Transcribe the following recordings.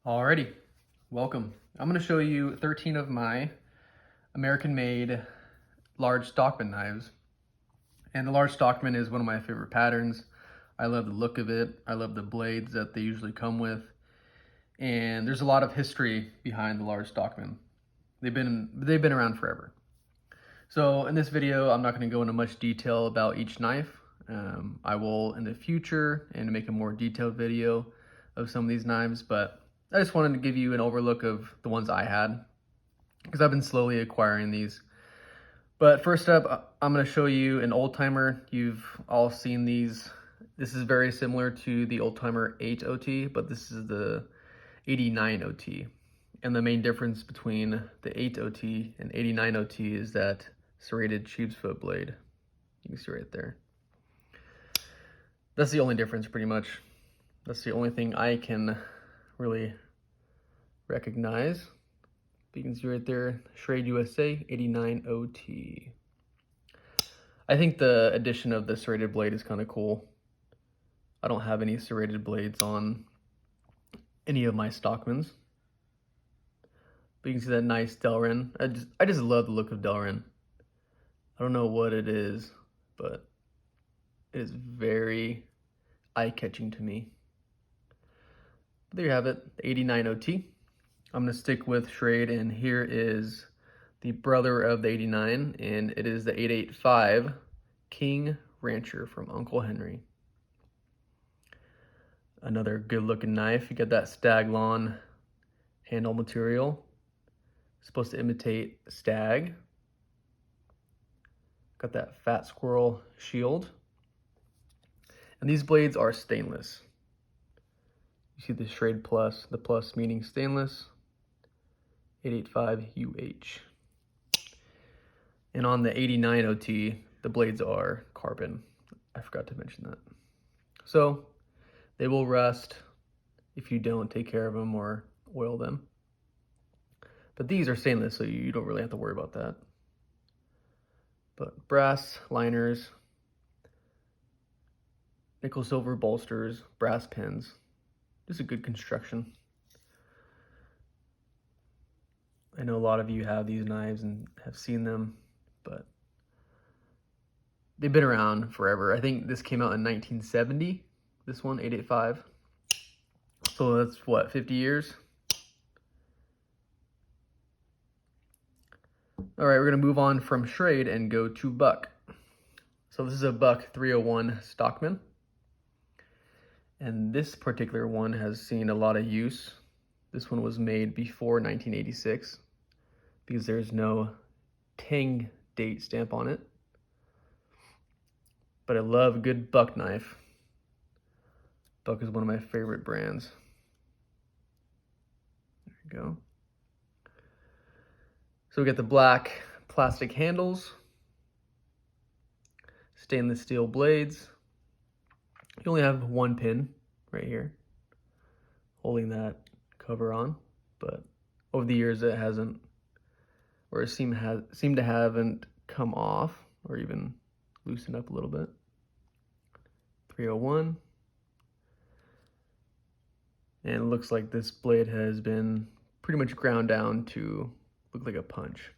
Alrighty, welcome. I'm going to show you 13 of my American-made large Stockman knives. And the large Stockman is one of my favorite patterns. I love the look of it. I love the blades that they usually come with. And there's a lot of history behind the large Stockman. They've been around forever. So in this video, I'm not going to go into much detail about each knife. I will in the future and make a more detailed video of some of these knives, but I just wanted to give you an overlook of the ones I had because I've been slowly acquiring these. But first up, I'm going to show you an old timer. You've all seen these. This is very similar to the old timer 8 OT, but this is the 89 OT. And the main difference between the 8 OT and 89 OT is that serrated sheep's foot blade. You can see right there. That's the only difference pretty much. That's the only thing I can really recognize. But you can see right there, Schrade USA 89 OT. I think the addition of the serrated blade is kind of cool. I don't have any serrated blades on any of my Stockmans. But you can see that nice Delrin. I just love the look of Delrin. I don't know what it is, but it is very eye-catching to me. There you have it, the 89 OT. I'm going to stick with Schrade, and here is the brother of the 89, and it is the 885 King Rancher from Uncle Henry. Another good looking knife. You got that stag lawn handle material. It's supposed to imitate stag. Got that fat squirrel shield. And these blades are stainless. You see the Schrade Plus, the plus meaning stainless, 885 UH. And on the 89 OT, the blades are carbon. I forgot to mention that. So they will rust if you don't take care of them or oil them. But these are stainless, so you don't really have to worry about that. But brass liners, nickel silver bolsters, brass pins. Just a good construction. I know a lot of you have these knives and have seen them, but they've been around forever. I think this came out in 1970, this one, 885. So that's what, 50 years? All right, we're gonna move on from Schrade and go to Buck. So this is a Buck 301 Stockman. And this particular one has seen a lot of use. This one was made before 1986 because there's no Tang date stamp on it. But I love a good Buck knife. Buck is one of my favorite brands. There you go. So we got the black plastic handles, stainless steel blades. You only have one pin right here holding that cover on, but over the years it hasn't, or it seemed to haven't come off or even loosened up a little bit. 301. And it looks like this blade has been pretty much ground down to look like a punch,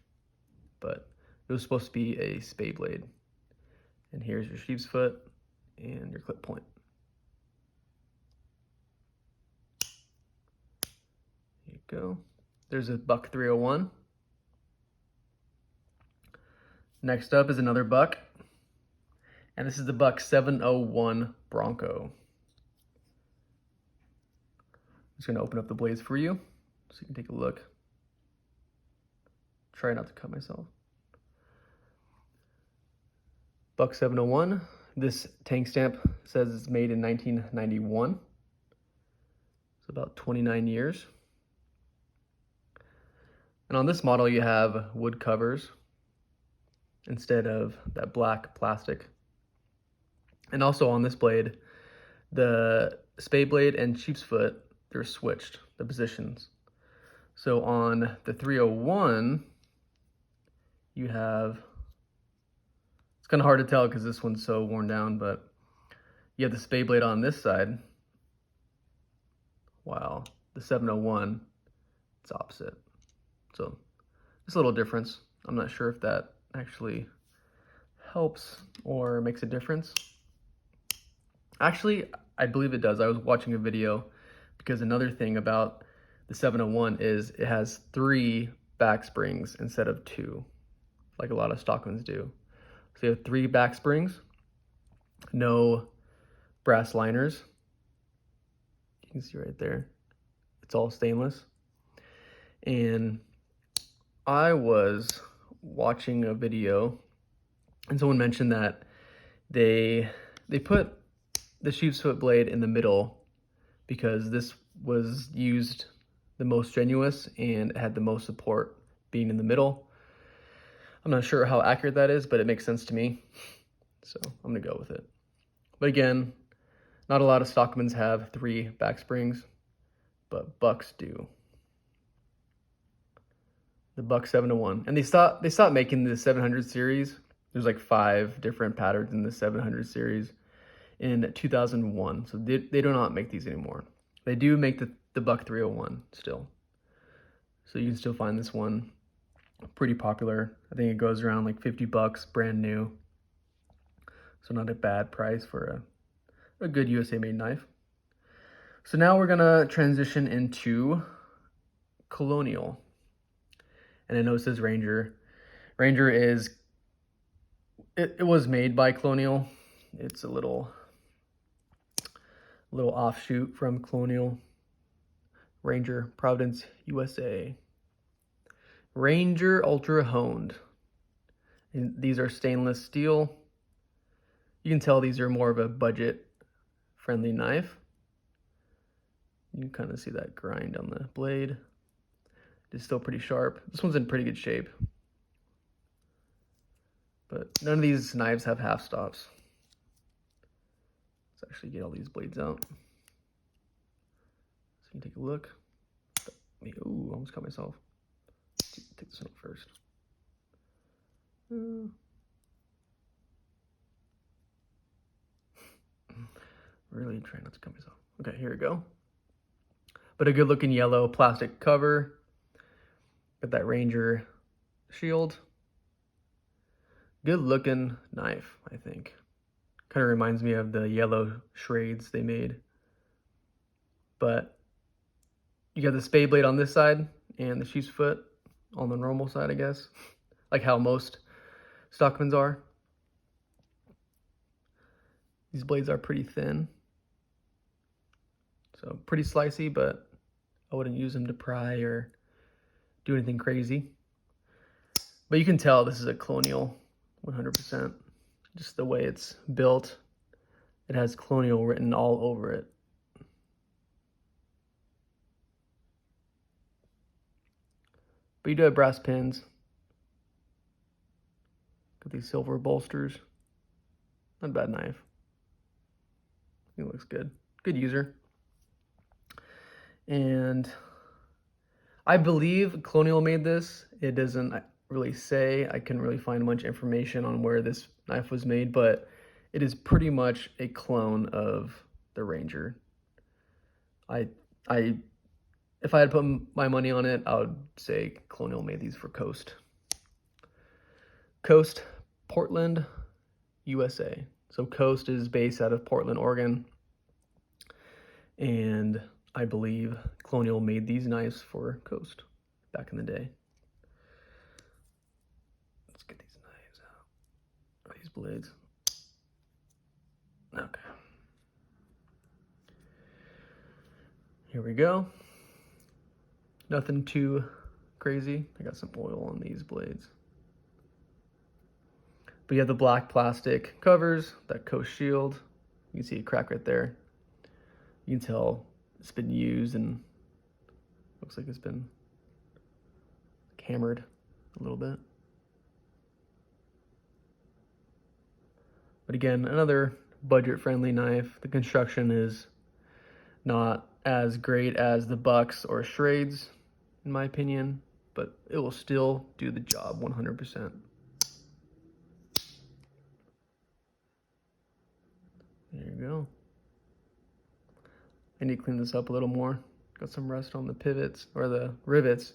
but it was supposed to be a spade blade. And here's your sheep's foot and your clip point. There you go. There's a Buck 301. Next up is another Buck, and this is the Buck 701 Bronco. I'm just gonna open up the blades for you so you can take a look. Try not to cut myself. Buck 701. This Tang stamp says it's made in 1991. It's about 29 years. And on this model, you have wood covers instead of that black plastic. And also on this blade, the spade blade and sheep's foot, they're switched, the positions. So on the 301, you have, it's kind of hard to tell because this one's so worn down, but you have the spade blade on this side, while the 701, it's opposite. So just a little difference. I'm not sure if that actually helps or makes a difference. Actually, I believe it does. I was watching a video because another thing about the 701 is it has 3 back springs instead of 2, like a lot of Stockmans do. So you have 3 back springs, no brass liners. You can see right there, it's all stainless. And I was watching a video and someone mentioned that they put the sheep's foot blade in the middle because this was used the most strenuous and it had the most support being in the middle. I'm not sure how accurate that is, but it makes sense to me. So I'm gonna go with it. But again, not a lot of Stockmans have 3 back springs, but Bucks do. The Buck 701. And they stopped making the 700 series. There's like 5 different patterns in the 700 series in 2001. So they do not make these anymore. They do make the Buck 301 still. So you can still find this one pretty popular. I think it goes around like $50, brand new. So not a bad price for a good USA made knife. So now we're gonna transition into Colonial. And I know it says Ranger. Ranger is, it was made by Colonial. It's a little offshoot from Colonial. Ranger, Providence, USA. Ranger Ultra Honed. And these are stainless steel. You can tell these are more of a budget-friendly knife. You can kind of see that grind on the blade. It's still pretty sharp. This one's in pretty good shape. But none of these knives have half stops. Let's actually get all these blades out. So you can take a look. Ooh, almost cut myself. Take this one out first. Really trying not to cut myself. Okay, here we go. But a good looking yellow plastic cover. Got that Ranger shield. Good looking knife, I think. Kind of reminds me of the yellow Schrades they made. But you got the spade blade on this side and the sheep's foot on the normal side, I guess. Like how most Stockmans are. These blades are pretty thin. So pretty slicey, but I wouldn't use them to pry or do anything crazy. But you can tell this is a Colonial 100%. Just the way it's built. It has Colonial written all over it. But you do have brass pins. Got these silver bolsters. Not a bad knife. It looks good. Good user. And I believe Colonial made this. It doesn't really say. I couldn't really find much information on where this knife was made, but it is pretty much a clone of the Ranger. If I had put my money on it, I would say Colonial made these for Coast. Coast, Portland, USA. So Coast is based out of Portland, Oregon. And I believe Colonial made these knives for Coast back in the day. Let's get these knives out. Or these blades. Okay. Here we go. Nothing too crazy. I got some oil on these blades. But you have the black plastic covers, that Coast shield. You can see a crack right there. You can tell it's been used and looks like it's been hammered a little bit. But again, another budget-friendly knife. The construction is not as great as the Bucks or Schrades, in my opinion, but it will still do the job 100%. There you go. I need to clean this up a little more Got some rust on the pivots, or the rivets,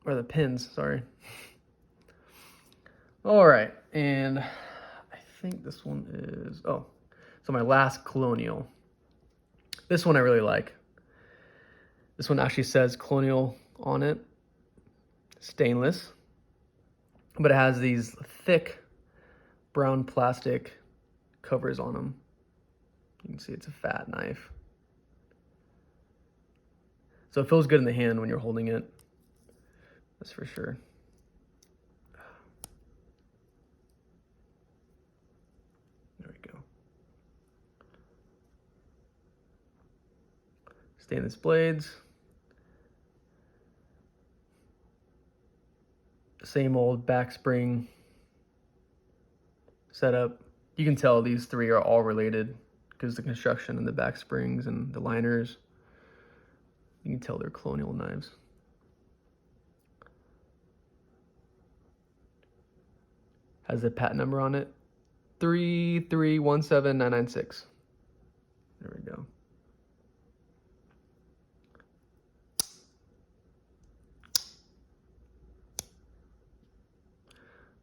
or the pins, sorry. All right, and I think this one is, oh, so my last Colonial. This one I really like. This one actually says Colonial on it, stainless, but it has these thick brown plastic covers on them. You can see it's a fat knife. So it feels good in the hand when you're holding it, that's for sure. There we go. Stainless blades. Same old back spring setup. You can tell these three are all related because the construction and the back springs and the liners, you can tell they're Colonial knives. Has the patent number on it, 3317996. There we go.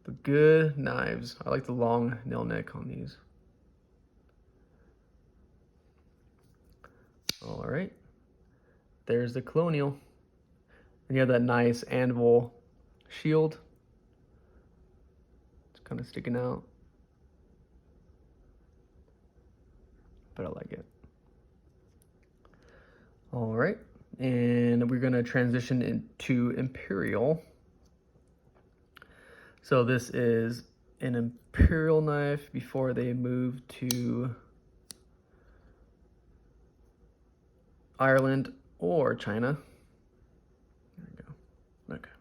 But good knives. I like the long nail neck on these. All right, there's the Colonial. And you have that nice anvil shield. It's kind of sticking out, but I like it. All right, and we're gonna transition into Imperial. So this is an Imperial knife before they moved to Ireland or China. There we go. Okay.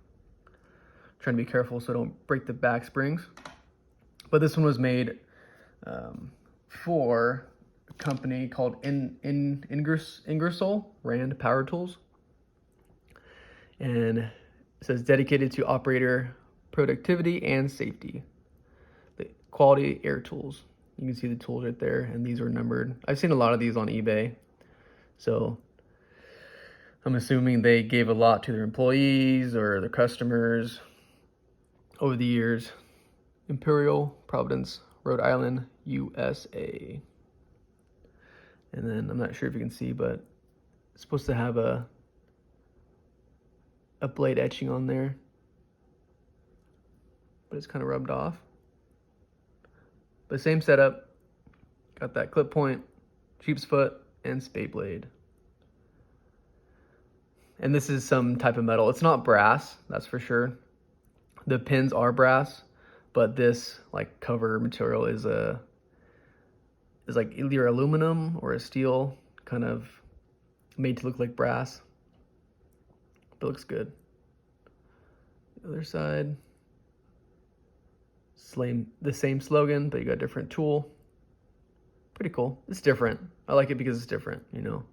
Trying to be careful so I don't break the back springs. But this one was made for a company called Ingersoll-Rand Power Tools. And it says dedicated to operator productivity and safety. The quality air tools. You can see the tools right there, and these are numbered. I've seen a lot of these on eBay. So I'm assuming they gave a lot to their employees or their customers over the years. Imperial, Providence, Rhode Island, USA. And then I'm not sure if you can see, but it's supposed to have a blade etching on there, but it's kind of rubbed off. But same setup, got that clip point, sheep's foot, and spade blade. And this is some type of metal. It's not brass, that's for sure. The pins are brass, but this like cover material is like either aluminum or a steel, kind of made to look like brass. But it looks good. The other side, the same slogan, but you got a different tool. Pretty cool. It's different. I like it because it's different, you know.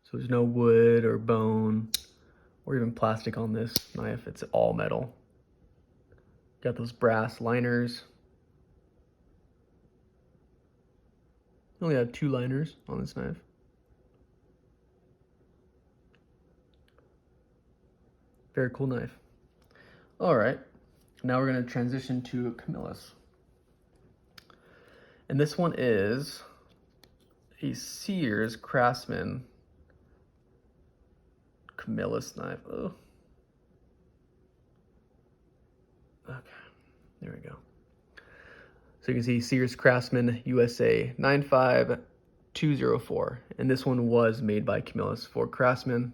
So there's no wood or bone or even plastic on this knife. It's all metal. Got those brass liners. I only have 2 liners on this knife. Very cool knife. All right, now we're gonna transition to Camillus. And this one is a Sears Craftsman Camillus knife. Oh. Okay, there we go. So you can see Sears Craftsman USA 95204. And this one was made by Camillus for Craftsman.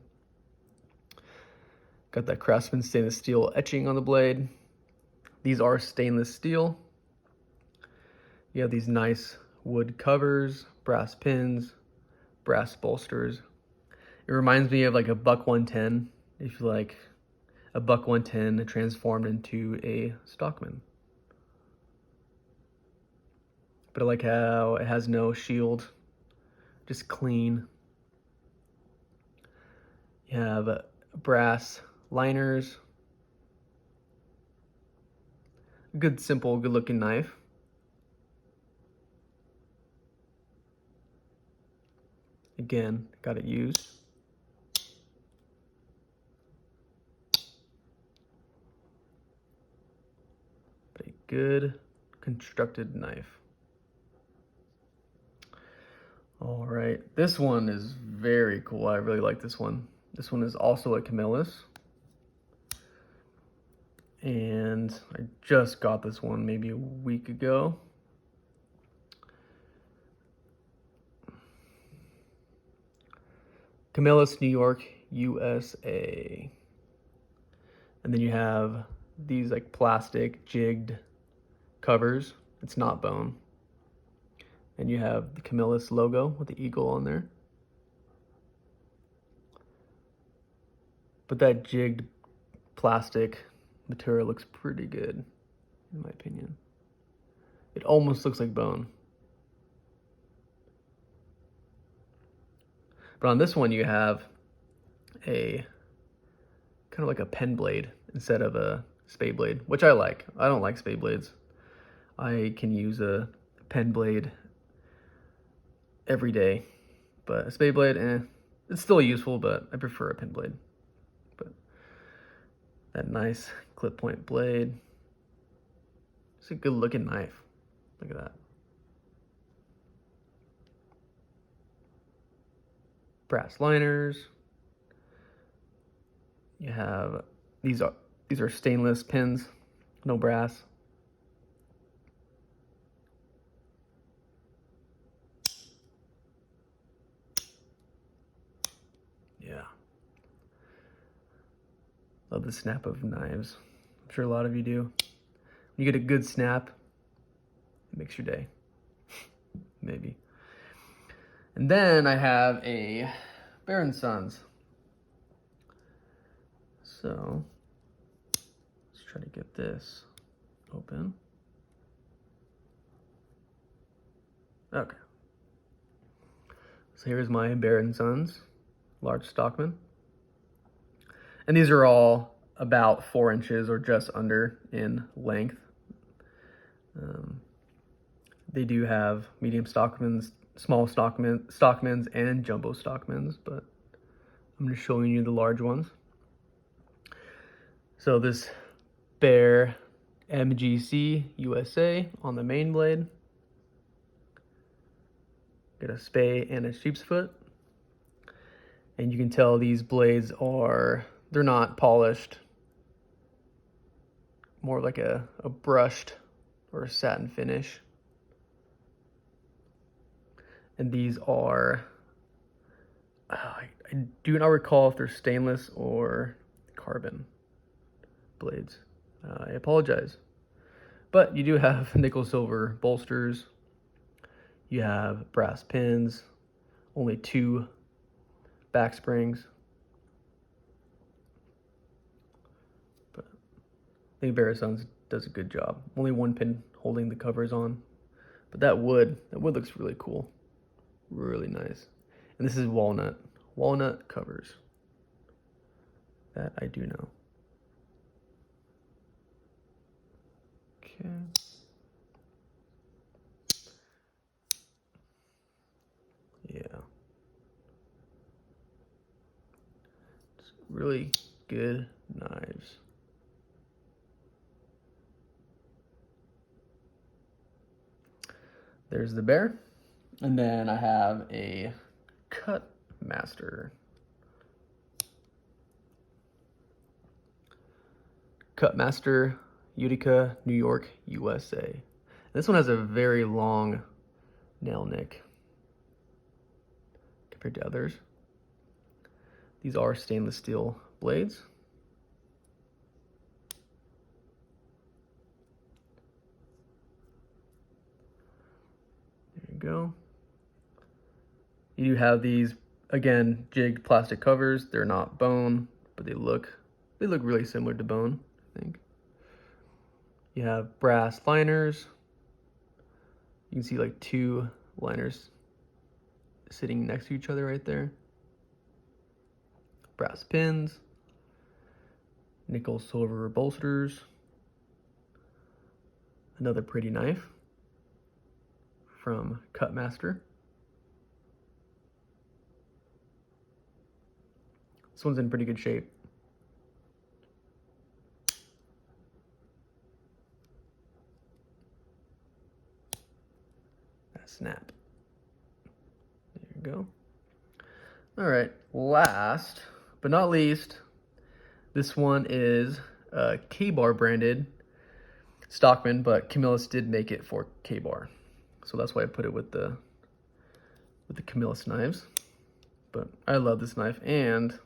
Got that Craftsman stainless steel etching on the blade. These are stainless steel. You have these nice wood covers, brass pins, brass bolsters. It reminds me of like a buck 110, if you like a buck 110 transformed into a Stockman. But I like how it has no shield, just clean. You have brass liners. Good, simple, good looking knife. Again, got it used. But a good constructed knife. All right, this one is very cool. I really like this one. This one is also a Camillus. And I just got this one maybe a week ago. Camillus, New York, USA. And then you have these like plastic jigged covers. It's not bone. And you have the Camillus logo with the eagle on there. But that jigged plastic material looks pretty good, in my opinion. It almost looks like bone. But on this one, you have a kind of like a pen blade instead of a spade blade, which I like. I don't like spade blades. I can use a pen blade every day, but a spade blade, it's still useful, but I prefer a pen blade. But that nice clip point blade. It's a good looking knife. Look at that. Brass liners. You have these are stainless pins, no brass. Yeah. Love the snap of knives. I'm sure a lot of you do. When you get a good snap, it makes your day. Maybe. And then I have a Bear & Sons. So let's try to get this open. Okay. So here's my Bear & Sons large Stockman. And these are all about 4 inches or just under in length. They do have medium Stockmans, small Stockmans, and jumbo Stockmans, but I'm just showing you the large ones. So this Bear MGC USA on the main blade. Got a spay and a sheep's foot. And you can tell these blades they're not polished. More like a brushed or a satin finish. And these are, I do not recall if they're stainless or carbon blades. I apologize. But you do have nickel silver bolsters. You have brass pins, only 2 back springs. But I think Bear & Sons does a good job. Only 1 pin holding the covers on. But that wood looks really cool. Really nice. And this is walnut covers. That I do know. Okay. Yeah. It's really good knives. There's the Bear. And then I have a Kutmaster. Kutmaster, Utica, New York, USA. This one has a very long nail nick compared to others. These are stainless steel blades. There you go. You do have these, again, jigged plastic covers. They're not bone, but they look really similar to bone, I think. You have brass liners. You can see like 2 liners sitting next to each other right there. Brass pins. Nickel silver bolsters. Another pretty knife from Kutmaster. This one's in pretty good shape. That snap. There you go. All right, last but not least, this one is Kabar branded Stockman, but Camillus did make it for Kabar, so that's why I put it with the Camillus knives. But I love this knife, and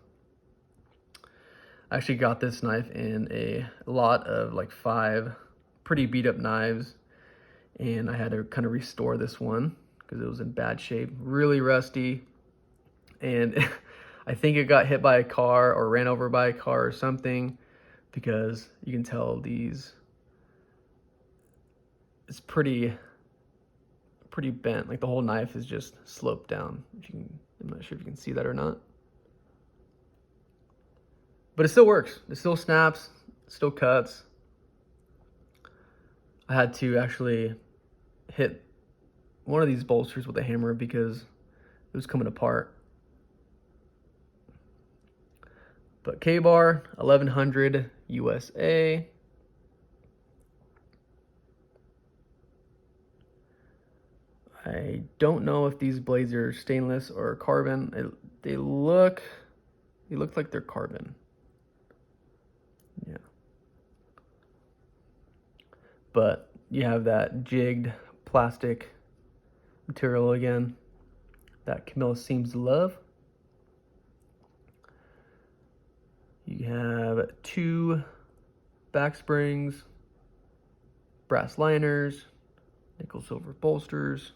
I actually got this knife in a lot of like 5 pretty beat up knives, and I had to kind of restore this one because it was in bad shape, really rusty, and I think it got hit by a car or ran over by a car or something, because you can tell it's pretty bent. Like the whole knife is just sloped down. I'm not sure if you can see that or not. But it still works. It still snaps, it still cuts. I had to actually hit one of these bolsters with a hammer because it was coming apart. But Kabar 1100 USA. I don't know if these blades are stainless or carbon. They look like they're carbon. Yeah. But you have that jigged plastic material again that Camillus seems to love. You have 2 back springs, brass liners, nickel silver bolsters.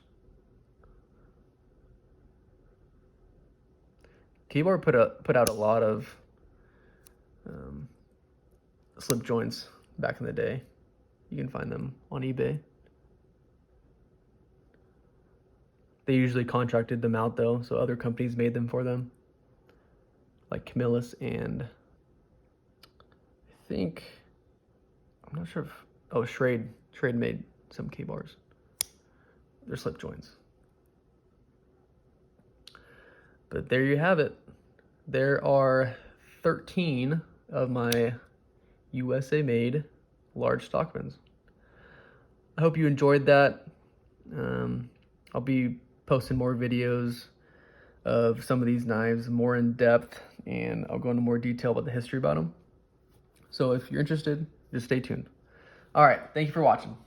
Kabar put out a lot of slip joints back in the day. You can find them on eBay. They usually contracted them out though, so other companies made them for them, like Camillus and I'm not sure if, Schrade made some Kabars. They're slip joints. But there you have it. There are 13 of my USA made large Stockmans. I hope you enjoyed that. I'll be posting more videos of some of these knives more in depth, and I'll go into more detail about the history about them. So if you're interested, just stay tuned. All right, thank you for watching.